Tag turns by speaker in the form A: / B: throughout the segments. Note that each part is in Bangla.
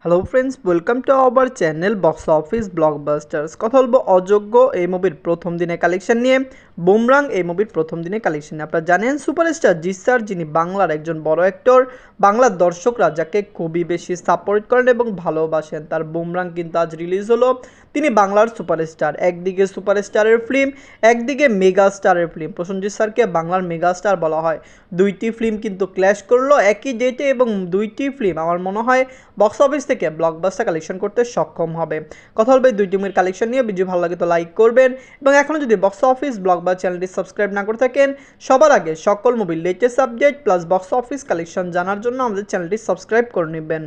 A: Hello friends, welcome to our channel box office blockbusters. কথা বলবো অযোগ্য এই মুভির প্রথম দিনে কালেকশন নিয়ে। বুমরাং এই মুভির প্রথম দিনে কালেকশন নিয়ে। আপনারা জানেন সুপারস্টার জিৎ স্যার, যিনি বাংলার একজন বড় অ্যাক্টর, বাংলার দর্শকরা যাকে খুবই বেশি সাপোর্ট করেন এবং ভালোবাসেন, তার বুমরাং কিন্তু আজ রিলিজ হলো। তিনি বাংলার সুপারস্টার, একদিকে সুপারস্টারের ফিল্ম, একদিকে মেগা স্টারের ফিল্ম। প্রসেনজিৎ স্যারকে বাংলার মেগা স্টার বলা হয়। দুইটি ফিল্ম কিন্তু ক্ল্যাশ করলো একই ডেটে এবং দুইটি ফিল্ম আমার মনে হয় বক্স অফিস থেকে ব্লকবাস্টার কালেকশন করতে সক্ষম হবে। কথা বলবে দুই টিমের কালেকশন নিয়ে। ভিডিও ভালো লাগে তো লাইক করবেন এবং এখনও যদি বক্স অফিস ব্লকবাস্টার চ্যানেলটি সাবস্ক্রাইব না করে থাকেন, সবার আগে সকল মুভির latest update plus box office collection জানার জন্য আমাদের চ্যানেলটি সাবস্ক্রাইব করে নেবেন।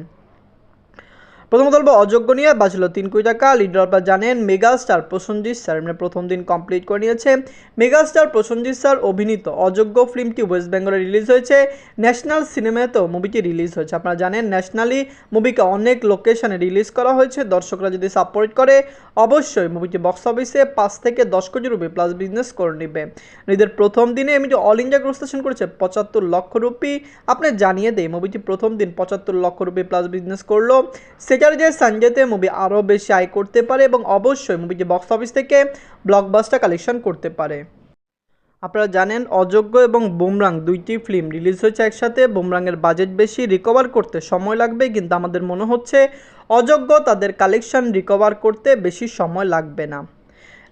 A: প্রথমত বলবো অযোগ্য নিয়ে বাঁচল 3 কোটি টাকা। লিডার আপনারা জানেন মেগা স্টার প্রসেনজিৎ স্যার প্রথম দিন কমপ্লিট করে নিয়েছে। মেগা স্টার প্রসেনজিৎ স্যার অভিনীত অযোগ্য ফিল্মটি ওয়েস্ট বেঙ্গলে রিলিজ হয়েছে। ন্যাশনাল সিনেমাতেও মুভিটি রিলিজ হয়েছে। আপনারা জানেন ন্যাশনালি মুভিকে অনেক লোকেশনে রিলিজ করা হয়েছে। দর্শকরা যদি সাপোর্ট করে অবশ্যই মুভিটি বক্স অফিসে 5 থেকে 10 কোটি রুপি প্লাস বিজনেস করে নেবে। ঈদের প্রথম দিনে মুভিটি অল ইন্ডিয়া গ্রোস করেছে 75 লক্ষ রুপি। আপনি জানিয়ে দেয় মুভিটি প্রথম দিন 75 লক্ষ রুপি প্লাস বিজনেস করলো। স্যাটারডে সানডেতে মুভি আরও বেশি আয় করতে পারে এবং অবশ্যই মুভিটি বক্স অফিস থেকে ব্লকবাস্টার কালেকশন করতে পারে। আপনারা জানেন অযোগ্য এবং বুমরাং দুইটি ফিল্ম রিলিজ হয়েছে একসাথে। বুমরাংয়ের বাজেট বেশি, রিকভার করতে সময় লাগবে, কিন্তু আমাদের মনে হচ্ছে অযোগ্য তাদের কালেকশন রিকভার করতে বেশি সময় লাগবে না।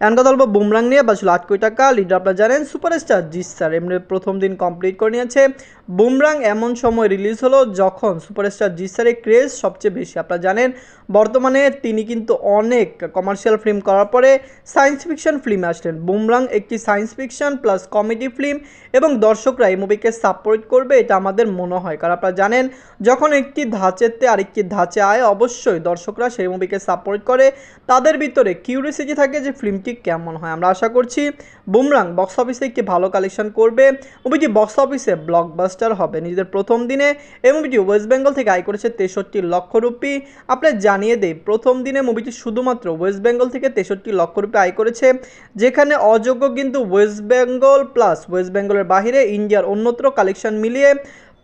A: এখন কথা বলবো বুমরাং নিয়ে বাঁচল 8 কোটি টাকা। লিডার আপনারা জানেন সুপারস্টার জিৎ স্যার প্রথম দিন কমপ্লিট করে নিয়েছে। বুমরাং এমন সময় রিলিজ হলো যখন সুপারস্টার জিৎ স্যারের ক্রেজ সবচেয়ে বেশি। আপনারা জানেন বর্তমানে তিনি কিন্তু অনেক কমার্শিয়াল ফিল্ম করার পরে সায়েন্স ফিকশন ফিল্মে আসলেন। বুমরাং একটি science fiction plus comedy film এবং দর্শকরা এই মুভিকে সাপোর্ট করবে এটা আমাদের মনে হয়, কারণ আপনারা জানেন যখন একটি ধাঁচেতে আরেকটি ধাঁচে আয় অবশ্যই দর্শকরা সেই মুভিকে সাপোর্ট করে। তাদের ভিতরে কিউরিওসিটি থাকে যে ফিল্মটি কেমন হয়। আমরা আশা করছি বুমরাং বক্স অফিসে একটি ভালো কালেকশন করবে। মুভিটি বক্স অফিসে ব্লকবাস্টার হবে। নিজেদের প্রথম দিনে এই মুভিটি ওয়েস্ট বেঙ্গল থেকে আয় করেছে 63 লক্ষ রুপি। আপনার জানিয়ে দেই প্রথম দিনে মুভিটি শুধুমাত্র ওয়েস্ট বেঙ্গল থেকে 63 লক্ষ রুপি আয় করেছে, যেখানে অযোগ্য কিন্তু ওয়েস্ট বেঙ্গল প্লাস ওয়েস্ট বেঙ্গলের বাহিরে ইন্ডিয়ার অন্যত্র কালেকশন মিলিয়ে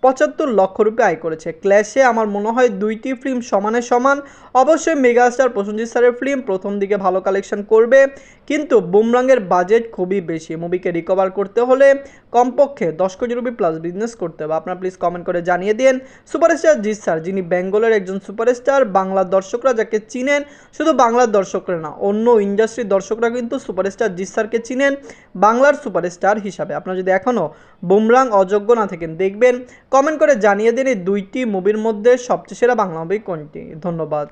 A: 75 লক্ষ রুপি আয় করেছে। ক্ল্যাশে আমার মনে হয় দুইটি ফিল্ম সমানে সমান। অবশ্যই মেগাস্টার প্রসেনজিৎ স্যারের ফিল্ম প্রথম দিকে ভালো কালেকশন করবে, কিন্তু বুমরাংয়ের বাজেট খুবই বেশি। মুভিকে রিকভার করতে হলে কমপক্ষে 10 কোটি রুপি প্লাস বিজনেস করতে হবে। আপনারা প্লিজ কমেন্ট করে জানিয়ে দিন সুপারস্টার জিৎ স্যার, যিনি বেঙ্গলের একজন সুপারস্টার, বাংলার দর্শকরা যাকে চিনেন, শুধু বাংলার দর্শকরা না অন্য ইন্ডাস্ট্রির দর্শকরা কিন্তু সুপারস্টার জিৎ স্যারকে চিনেন বাংলার সুপারস্টার হিসাবে। আপনারা যদি এখনও বুমরাং অযোগ্য না থাকেন দেখবেন, কমেন্ট করে জানিয়ে দিন এই দুইটি মুভির মধ্যে সবচেয়ে সেরা বাংলা মুভি কোনটি। ধন্যবাদ।